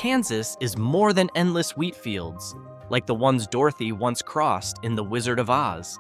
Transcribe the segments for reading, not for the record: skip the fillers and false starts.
Kansas is more than endless wheat fields, like the ones Dorothy once crossed in The Wizard of Oz.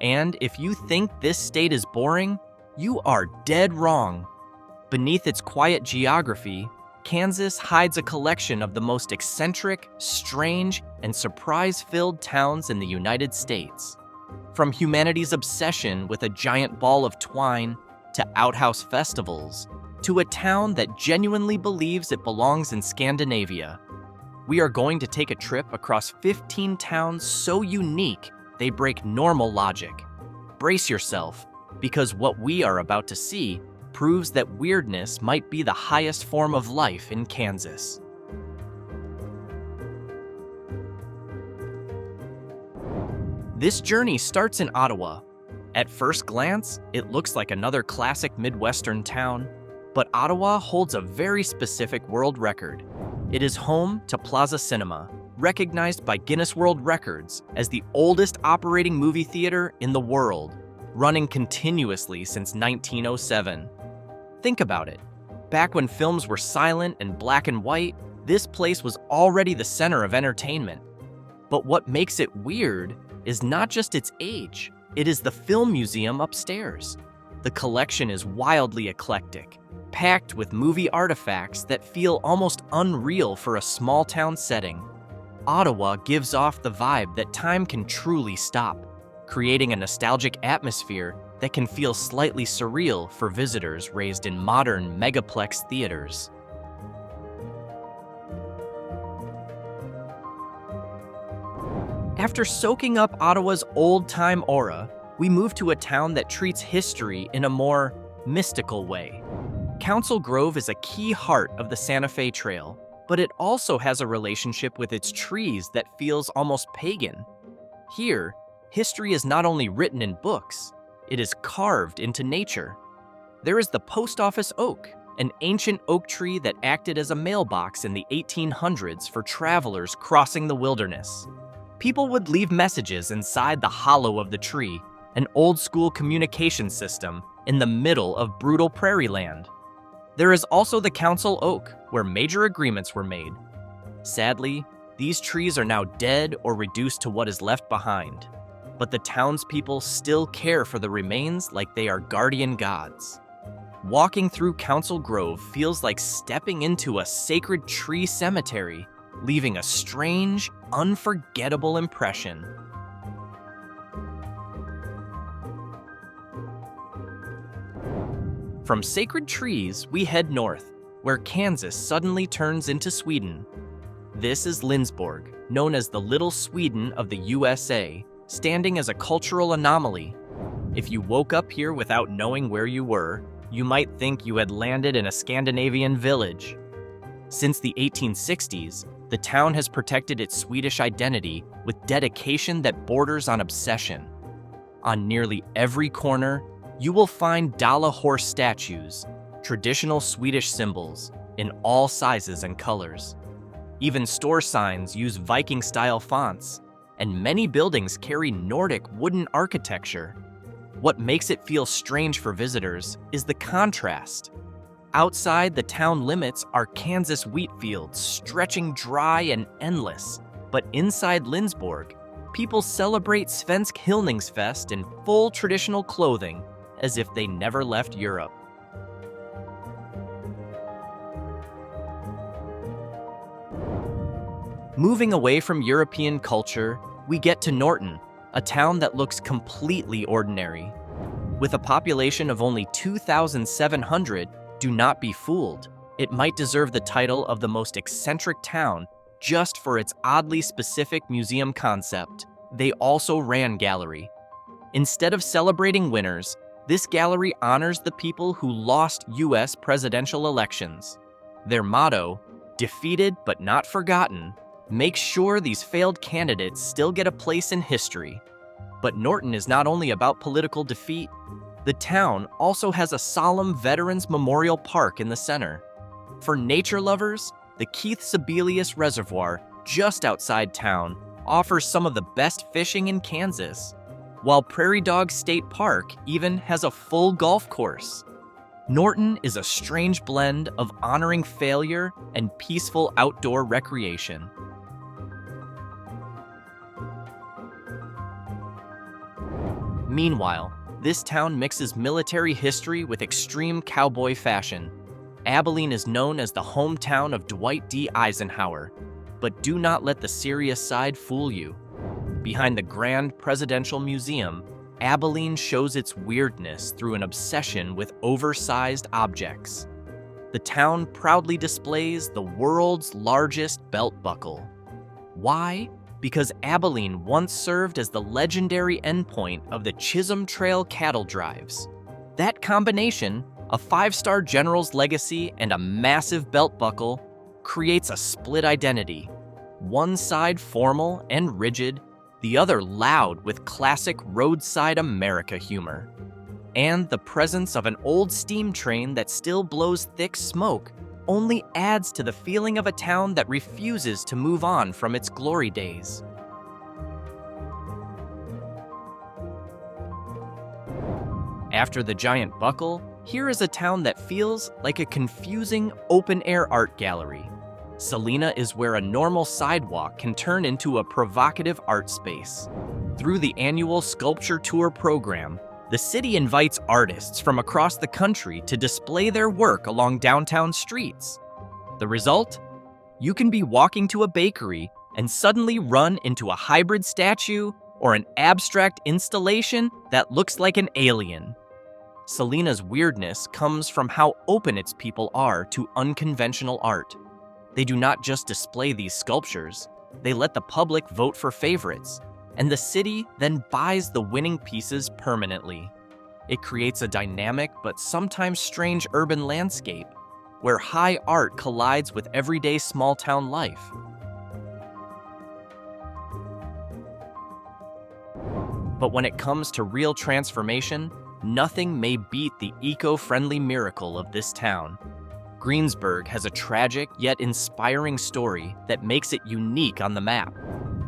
And if you think this state is boring, you are dead wrong. Beneath its quiet geography, Kansas hides a collection of the most eccentric, strange, and surprise-filled towns in the United States. From humanity's obsession with a giant ball of twine, to outhouse festivals, to a town that genuinely believes it belongs in Scandinavia. We are going to take a trip across 15 towns so unique they break normal logic. Brace yourself, because what we are about to see proves that weirdness might be the highest form of life in Kansas. This journey starts in Ottawa. At first glance, it looks like another classic Midwestern town, but Ottawa holds a very specific world record. It is home to Plaza Cinema, recognized by Guinness World Records as the oldest operating movie theater in the world, running continuously since 1907. Think about it. Back when films were silent and black and white, this place was already the center of entertainment. But what makes it weird is not just its age, it is the film museum upstairs. The collection is wildly eclectic, packed with movie artifacts that feel almost unreal for a small town setting. Ottawa gives off the vibe that time can truly stop, creating a nostalgic atmosphere that can feel slightly surreal for visitors raised in modern megaplex theaters. After soaking up Ottawa's old-time aura, we move to a town that treats history in a more mystical way. Council Grove is a key heart of the Santa Fe Trail, but it also has a relationship with its trees that feels almost pagan. Here, history is not only written in books, it is carved into nature. There is the post office oak, an ancient oak tree that acted as a mailbox in the 1800s for travelers crossing the wilderness. People would leave messages inside the hollow of the tree, an old-school communication system in the middle of brutal prairie land. There is also the council oak, where major agreements were made. Sadly, these trees are now dead or reduced to what is left behind. But the townspeople still care for the remains like they are guardian gods. Walking through Council Grove feels like stepping into a sacred tree cemetery, leaving a strange, unforgettable impression. From sacred trees, we head north, where Kansas suddenly turns into Sweden. This is Lindsborg, known as the Little Sweden of the USA, standing as a cultural anomaly. If you woke up here without knowing where you were, you might think you had landed in a Scandinavian village. Since the 1860s, the town has protected its Swedish identity with dedication that borders on obsession. On nearly every corner, you will find Dala horse statues, traditional Swedish symbols, in all sizes and colors. Even store signs use Viking-style fonts, and many buildings carry Nordic wooden architecture. What makes it feel strange for visitors is the contrast. Outside the town limits are Kansas wheat fields stretching dry and endless, but inside Lindsborg, people celebrate Svensk Hyllningsfest in full traditional clothing as if they never left Europe. Moving away from European culture, we get to Norton, a town that looks completely ordinary. With a population of only 2,700, do not be fooled. It might deserve the title of the most eccentric town just for its oddly specific museum concept. They also ran gallery. Instead of celebrating winners, this gallery honors the people who lost US presidential elections. Their motto, "Defeated but not forgotten," makes sure these failed candidates still get a place in history. But Norton is not only about political defeat. The town also has a solemn Veterans Memorial Park in the center. For nature lovers, the Keith Sebelius Reservoir, just outside town, offers some of the best fishing in Kansas, while Prairie Dog State Park even has a full golf course. Norton is a strange blend of honoring failure and peaceful outdoor recreation. Meanwhile, this town mixes military history with extreme cowboy fashion. Abilene is known as the hometown of Dwight D. Eisenhower, but do not let the serious side fool you. Behind the Grand Presidential Museum, Abilene shows its weirdness through an obsession with oversized objects. The town proudly displays the world's largest belt buckle. Why? Because Abilene once served as the legendary endpoint of the Chisholm Trail cattle drives. That combination, a 5-star general's legacy and a massive belt buckle, creates a split identity. One side formal and rigid, the other loud with classic roadside America humor. And the presence of an old steam train that still blows thick smoke only adds to the feeling of a town that refuses to move on from its glory days. After the giant buckle, here is a town that feels like a confusing open-air art gallery. Salina is where a normal sidewalk can turn into a provocative art space. Through the annual sculpture tour program, the city invites artists from across the country to display their work along downtown streets. The result? You can be walking to a bakery and suddenly run into a hybrid statue or an abstract installation that looks like an alien. Salina's weirdness comes from how open its people are to unconventional art. They do not just display these sculptures, they let the public vote for favorites, and the city then buys the winning pieces permanently. It creates a dynamic but sometimes strange urban landscape where high art collides with everyday small-town life. But when it comes to real transformation, nothing may beat the eco-friendly miracle of this town. Greensburg has a tragic yet inspiring story that makes it unique on the map.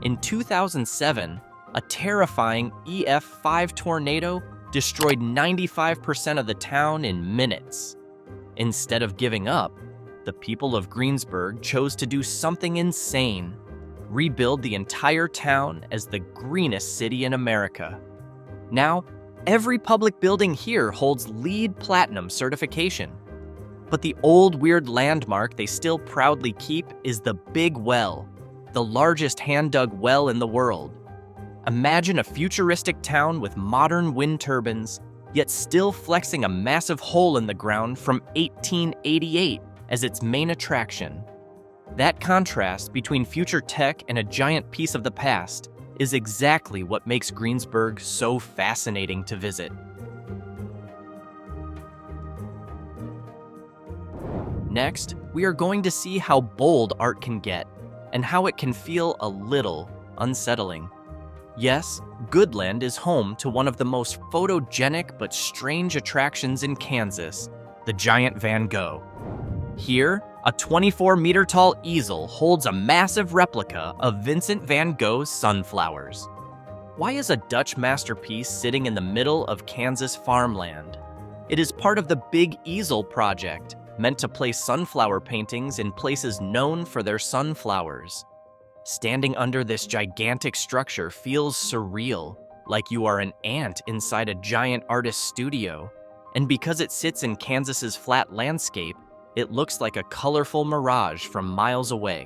In 2007, a terrifying EF5 tornado destroyed 95% of the town in minutes. Instead of giving up, the people of Greensburg chose to do something insane: rebuild the entire town as the greenest city in America. Now, every public building here holds LEED Platinum certification. But the old weird landmark they still proudly keep is the Big Well, the largest hand-dug well in the world. Imagine a futuristic town with modern wind turbines, yet still flexing a massive hole in the ground from 1888 as its main attraction. That contrast between future tech and a giant piece of the past is exactly what makes Greensburg so fascinating to visit. Next, we are going to see how bold art can get and how it can feel a little unsettling. Yes, Goodland is home to one of the most photogenic but strange attractions in Kansas, the giant Van Gogh. Here, a 24-meter-tall easel holds a massive replica of Vincent van Gogh's Sunflowers. Why is a Dutch masterpiece sitting in the middle of Kansas farmland? It is part of the Big Easel project, meant to place sunflower paintings in places known for their sunflowers. Standing under this gigantic structure feels surreal, like you are an ant inside a giant artist's studio. And because it sits in Kansas's flat landscape, it looks like a colorful mirage from miles away.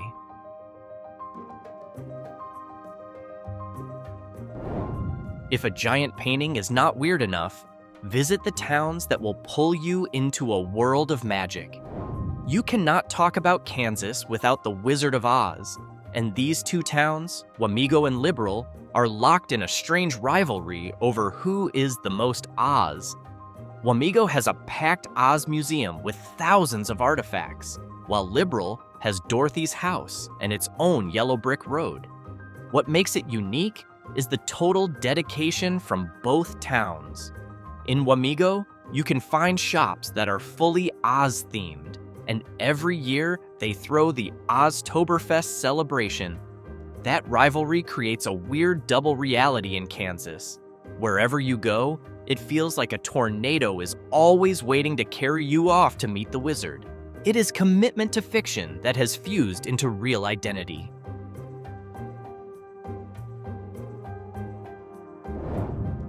If a giant painting is not weird enough, visit the towns that will pull you into a world of magic. You cannot talk about Kansas without the Wizard of Oz, and these two towns, Wamego and Liberal, are locked in a strange rivalry over who is the most Oz. Wamego has a packed Oz museum with thousands of artifacts, while Liberal has Dorothy's house and its own yellow brick road. What makes it unique is the total dedication from both towns. In Wamego, you can find shops that are fully Oz-themed, and every year they throw the Oztoberfest celebration. That rivalry creates a weird double reality in Kansas. Wherever you go, It feels like a tornado is always waiting to carry you off to meet the wizard. It is commitment to fiction that has fused into real identity.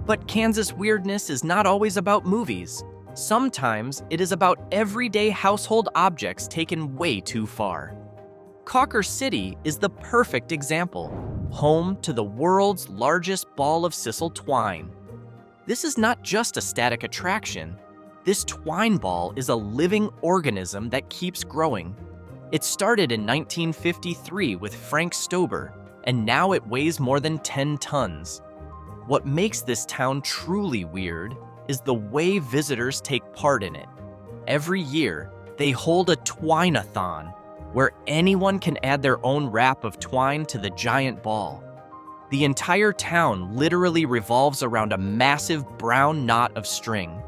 But Kansas weirdness is not always about movies. Sometimes it is about everyday household objects taken way too far. Cawker City is the perfect example, home to the world's largest ball of sisal twine. This is not just a static attraction. This twine ball is a living organism that keeps growing. It started in 1953 with Frank Stober, and now it weighs more than 10 tons. What makes this town truly weird is the way visitors take part in it. Every year, they hold a twine-a-thon, where anyone can add their own wrap of twine to the giant ball. The entire town literally revolves around a massive brown knot of string.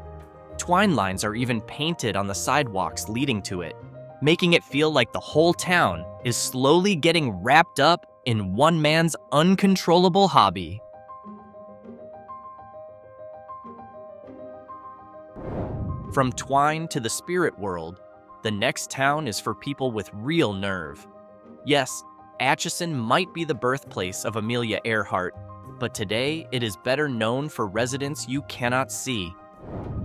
Twine lines are even painted on the sidewalks leading to it, making it feel like the whole town is slowly getting wrapped up in one man's uncontrollable hobby. From twine to the spirit world, the next town is for people with real nerve. Yes, Atchison might be the birthplace of Amelia Earhart, but today it is better known for residents you cannot see.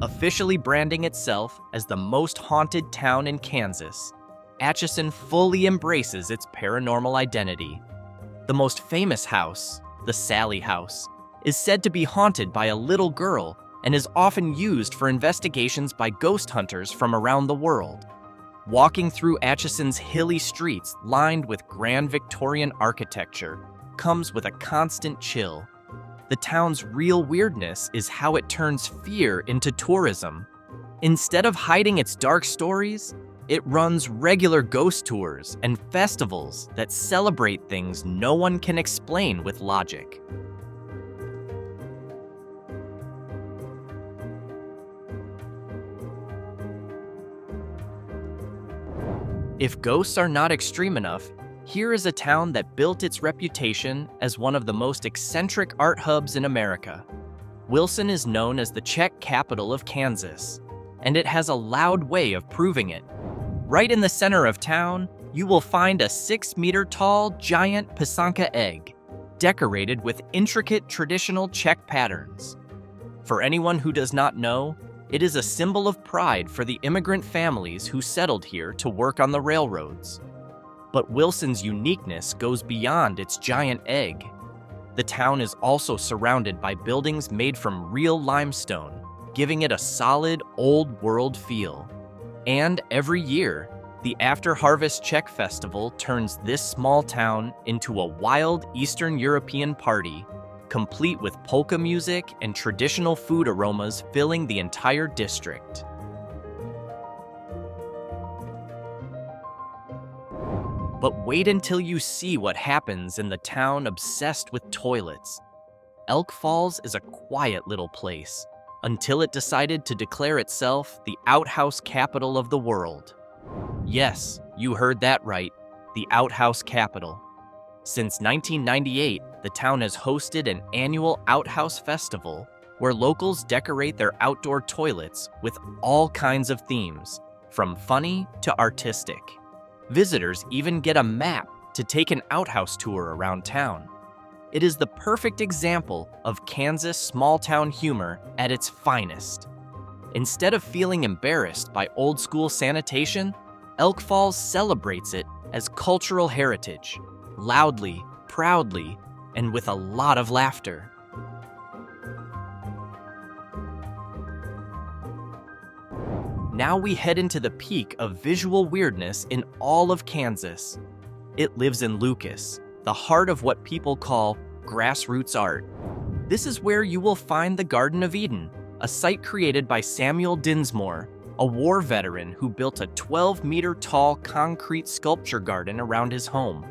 Officially branding itself as the most haunted town in Kansas, Atchison fully embraces its paranormal identity. The most famous house, the Sally House, is said to be haunted by a little girl and is often used for investigations by ghost hunters from around the world. Walking through Atchison's hilly streets lined with grand Victorian architecture comes with a constant chill. The town's real weirdness is how it turns fear into tourism. Instead of hiding its dark stories, it runs regular ghost tours and festivals that celebrate things no one can explain with logic. If ghosts are not extreme enough, here is a town that built its reputation as one of the most eccentric art hubs in America. Wilson is known as the Czech capital of Kansas, and it has a loud way of proving it. Right in the center of town, you will find a 6-meter-tall giant pisanka egg, decorated with intricate traditional Czech patterns. For anyone who does not know, it is a symbol of pride for the immigrant families who settled here to work on the railroads. But Wilson's uniqueness goes beyond its giant egg. The town is also surrounded by buildings made from real limestone, giving it a solid, old-world feel. And every year, the After-Harvest Czech Festival turns this small town into a wild Eastern European party, complete with polka music and traditional food aromas filling the entire district. But wait until you see what happens in the town obsessed with toilets. Elk Falls is a quiet little place, until it decided to declare itself the outhouse capital of the world. Yes, you heard that right, the outhouse capital. Since 1998, the town has hosted an annual outhouse festival where locals decorate their outdoor toilets with all kinds of themes, from funny to artistic. Visitors even get a map to take an outhouse tour around town. It is the perfect example of Kansas small-town humor at its finest. Instead of feeling embarrassed by old-school sanitation, Elk Falls celebrates it as cultural heritage, loudly, proudly, and with a lot of laughter. Now we head into the peak of visual weirdness in all of Kansas. It lives in Lucas, the heart of what people call grassroots art. This is where you will find the Garden of Eden, a site created by Samuel Dinsmore, a war veteran who built a 12-meter-tall concrete sculpture garden around his home.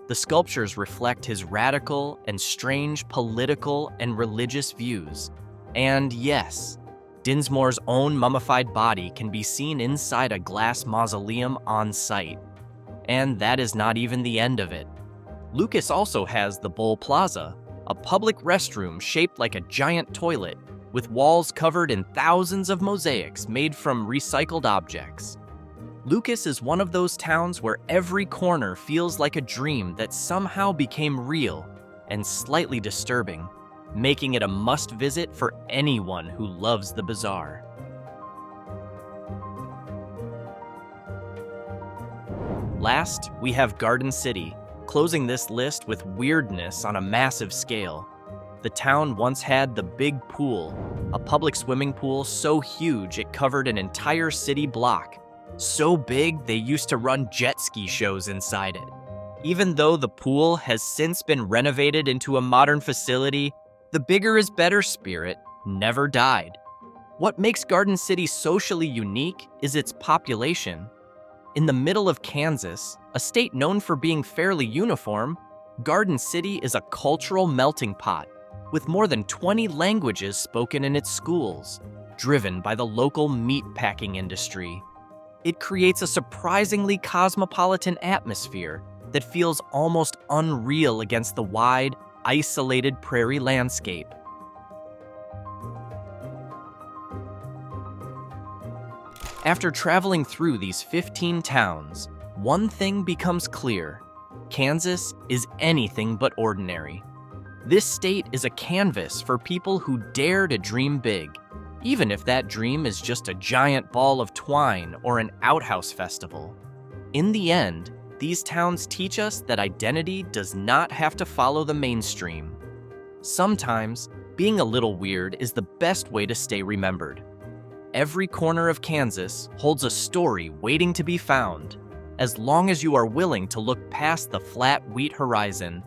The sculptures reflect his radical and strange political and religious views. And yes, Dinsmore's own mummified body can be seen inside a glass mausoleum on site. And that is not even the end of it. Lucas also has the Bull Plaza, a public restroom shaped like a giant toilet, with walls covered in thousands of mosaics made from recycled objects. Lucas is one of those towns where every corner feels like a dream that somehow became real and slightly disturbing, making it a must-visit for anyone who loves the bizarre. Last, we have Garden City, closing this list with weirdness on a massive scale. The town once had the Big Pool, a public swimming pool so huge it covered an entire city block. So big they used to run jet ski shows inside it. Even though the pool has since been renovated into a modern facility, the bigger is better spirit never died. What makes Garden City socially unique is its population. In the middle of Kansas, a state known for being fairly uniform, Garden City is a cultural melting pot, with more than 20 languages spoken in its schools, driven by the local meat-packing industry. It creates a surprisingly cosmopolitan atmosphere that feels almost unreal against the wide, isolated prairie landscape. After traveling through these 15 towns, one thing becomes clear: Kansas is anything but ordinary. This state is a canvas for people who dare to dream big, even if that dream is just a giant ball of twine or an outhouse festival. In the end, these towns teach us that identity does not have to follow the mainstream. Sometimes, being a little weird is the best way to stay remembered. Every corner of Kansas holds a story waiting to be found, as long as you are willing to look past the flat wheat horizon.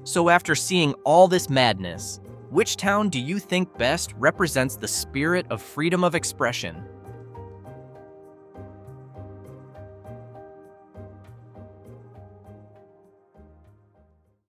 So after seeing all this madness, which town do you think best represents the spirit of freedom of expression?